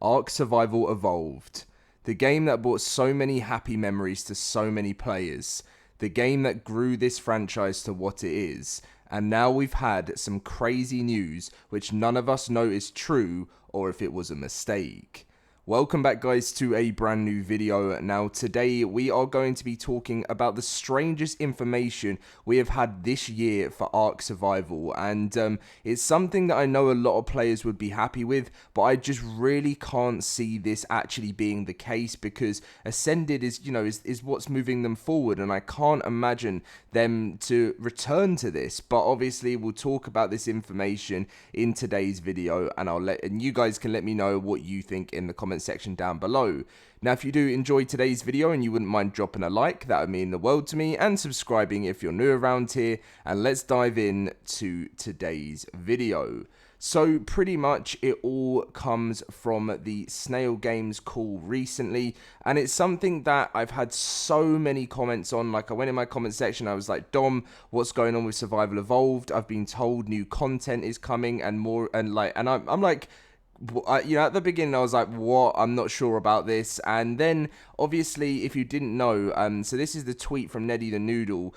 ARK Survival Evolved. The game that brought so many happy memories to so many players. The game that grew this franchise to what it is. And now we've had some crazy news which none of us know is true or if it was a mistake. Welcome back, guys, to a brand new video. Now today we are going to be talking about the strangest information we have had this year for ARK Survival, and it's something that I know a lot of players would be happy with, but I just really can't see this actually being the case, because Ascended is what's moving them forward, and I can't imagine them to return to this. But obviously we'll talk about this information in today's video, and you guys can let me know what you think in the comments section down below. Now, if you do enjoy today's video and you wouldn't mind dropping a like, that would mean the world to me, and subscribing if you're new around here, and let's dive in to today's video. So pretty much it all comes from the Snail Games call recently, and it's something that I've had so many comments on. Like, I went in my comment section, I was like, Dom, what's going on with Survival Evolved? I've been told new content is coming and more, and I'm like, at the beginning I was like, what? I'm not sure about this. And then obviously, if you didn't know, so this is the tweet from Neddy the Noodle.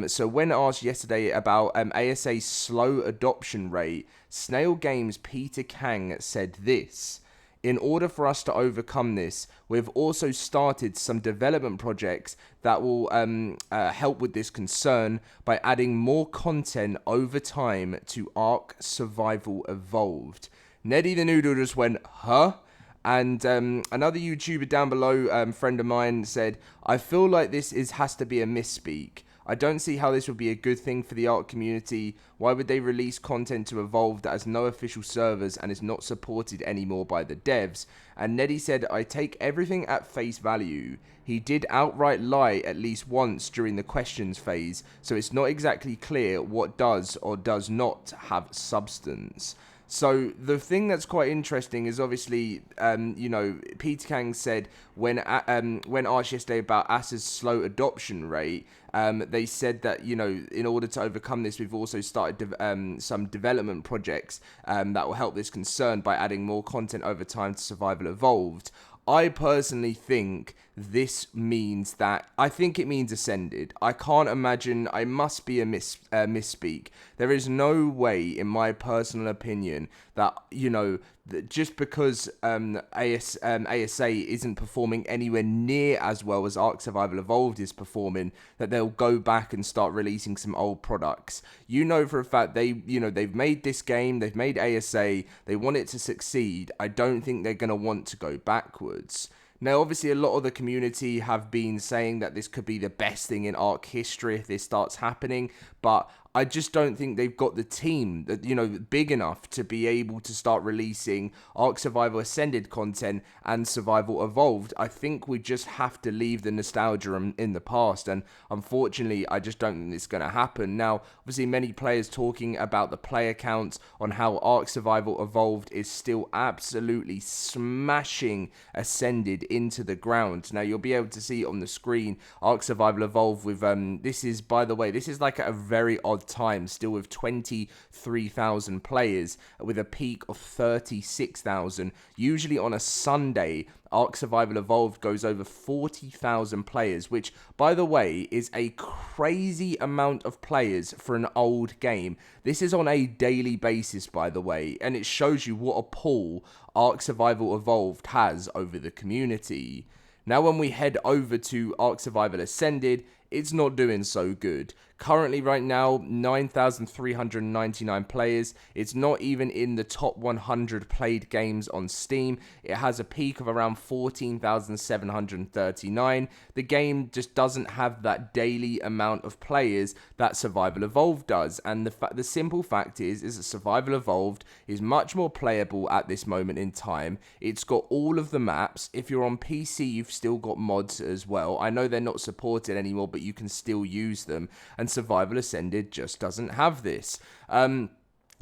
So when asked yesterday about ASA's slow adoption rate, Snail Games Peter Kang said this: in order for us to overcome this, we've also started some development projects that will help with this concern by adding more content over time to ARK Survival Evolved. Neddy the Noodle just went, huh? And another YouTuber down below, friend of mine, said, I feel like this has to be a misspeak. I don't see how this would be a good thing for the ARK community. Why would they release content to Evolve that has no official servers and is not supported anymore by the devs? And Neddy said, I take everything at face value. He did outright lie at least once during the questions phase, so it's not exactly clear what does or does not have substance. So the thing that's quite interesting is obviously, Peter Kang said when asked yesterday about ASA's slow adoption rate, they said that, in order to overcome this, we've also started some development projects that will help this concern by adding more content over time to Survival Evolved. I personally think this means it means Ascended. I can't imagine. I must be a misspeak. There is no way, in my personal opinion, that just because ASA isn't performing anywhere near as well as ARK Survival Evolved is performing, that they'll go back and start releasing some old products. For a fact they've made this game, they've made ASA, they want it to succeed. I don't think they're going to want to go backwards. Now, obviously, a lot of the community have been saying that this could be the best thing in ARK history if this starts happening, but I just don't think they've got the team that, big enough to be able to start releasing ARK Survival Ascended content and Survival Evolved. I think we just have to leave the nostalgia in the past, and unfortunately, I just don't think it's going to happen. Now, obviously, many players talking about the player counts on how ARK Survival Evolved is still absolutely smashing Ascended into the ground. Now, you'll be able to see on the screen ARK Survival Evolved with, this is like at a very odd time, still with 23,000 players, with a peak of 36,000. Usually on a Sunday, ARK Survival Evolved goes over 40,000 players, which, by the way, is a crazy amount of players for an old game. This is on a daily basis, by the way, and it shows you what a pull ARK Survival Evolved has over the community. Now, when we head over to ARK Survival Ascended, it's not doing so good. Currently, right now, 9,399 players. It's not even in the top 100 played games on Steam. It has a peak of around 14,739. The game just doesn't have that daily amount of players that Survival Evolved does. And the simple fact is that Survival Evolved is much more playable at this moment in time. It's got all of the maps. If you're on PC, you've still got mods as well. I know they're not supported anymore, but you can still use them. And Survival Ascended just doesn't have this.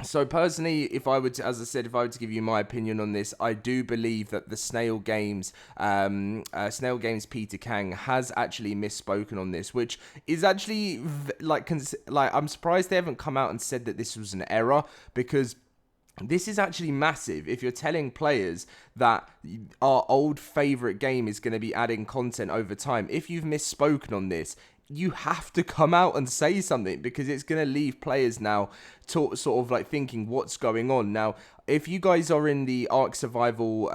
So personally, if I were to give you my opinion on this, I do believe that the Snail Games Peter Kang has actually misspoken on this, which is actually I'm surprised they haven't come out and said that this was an error, because This is actually massive if you're telling players that our old favorite game is going to be adding content over time. If you've misspoken on this, you have to come out and say something, because it's going to leave players now sort of like thinking what's going on. Now, if you guys are in the ARK Survival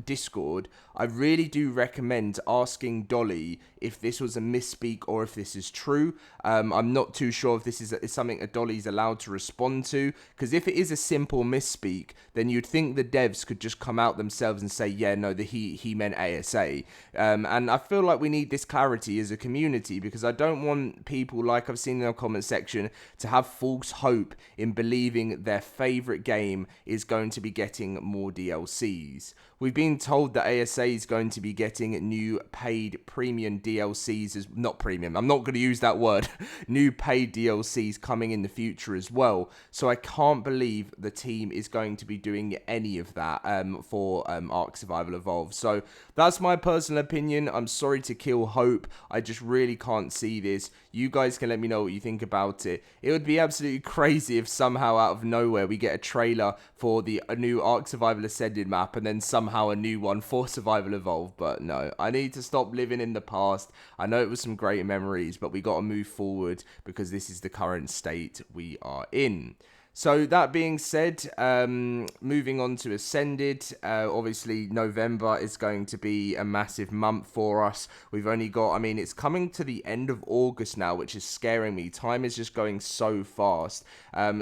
Discord, I really do recommend asking Dolly if this was a misspeak or if this is true. I'm not too sure if this is something that Dolly's allowed to respond to, because if it is a simple misspeak, then you'd think the devs could just come out themselves and say, yeah, no, he meant ASA. And I feel like we need this clarity as a community, because I don't want people, like I've seen in the comment section, to have false hope in believing their favorite game is going to be getting more DLCs. We've been told that ASA is going to be getting new paid premium DLCs, not premium, I'm not going to use that word, new paid DLCs coming in the future as well. So I can't believe the team is going to be doing any of that for ARK Survival Evolved. So that's my personal opinion. I'm sorry to kill hope. I just really can't see this. You guys can let me know what you think about it. It would be absolutely crazy if somehow out of nowhere we get a trailer for the new ARK Survival Ascended map and then somehow a new one for Survival Evolved. But no, I need to stop living in the past. I know it was some great memories, but we got to move forward because this is the current state we are in. So that being said, moving on to Ascended, obviously November is going to be a massive month for us. We've only got, I mean, it's coming to the end of August now, which is scaring me. Time is just going so fast.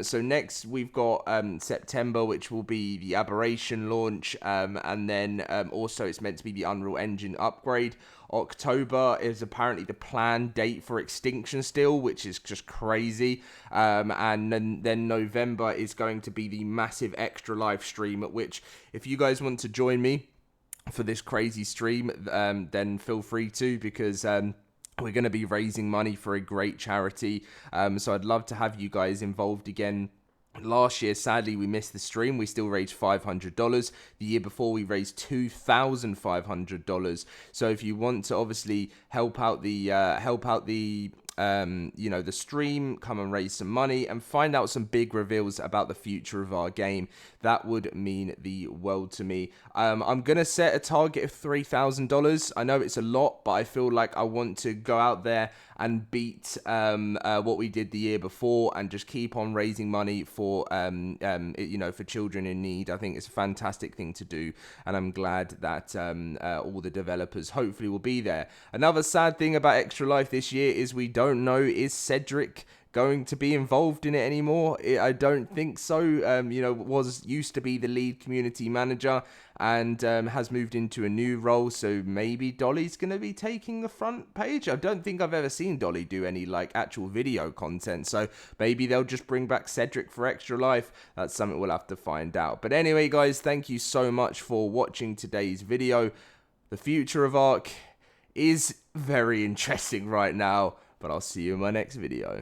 So next we've got September, which will be the Aberration launch, and then also it's meant to be the Unreal Engine upgrade. October is apparently the planned date for Extinction still, which is just crazy. And then November is going to be the massive extra live stream, at which, if you guys want to join me for this crazy stream, then feel free to, because we're going to be raising money for a great charity. So I'd love to have you guys involved again. Last year, sadly, we missed the stream. We still raised $500. The year before, we raised $2,500. So if you want to obviously help out the the stream, come and raise some money and find out some big reveals about the future of our game, that would mean the world to me. I'm gonna set a target of $3,000. I know it's a lot, but I feel like I want to go out there and beat what we did the year before, and just keep on raising money for for children in need. I think it's a fantastic thing to do, and I'm glad that all the developers hopefully will be there. Another sad thing about Extra Life this year is we don't know, is Cedric going to be involved in it anymore? I don't think so. Used to be the lead community manager and has moved into a new role, so maybe Dolly's going to be taking the front page. I don't think I've ever seen Dolly do any actual video content, so maybe they'll just bring back Cedric for Extra Life. That's something we'll have to find out. But anyway, guys, thank you so much for watching today's video. The future of ARK is very interesting right now, but I'll see you in my next video.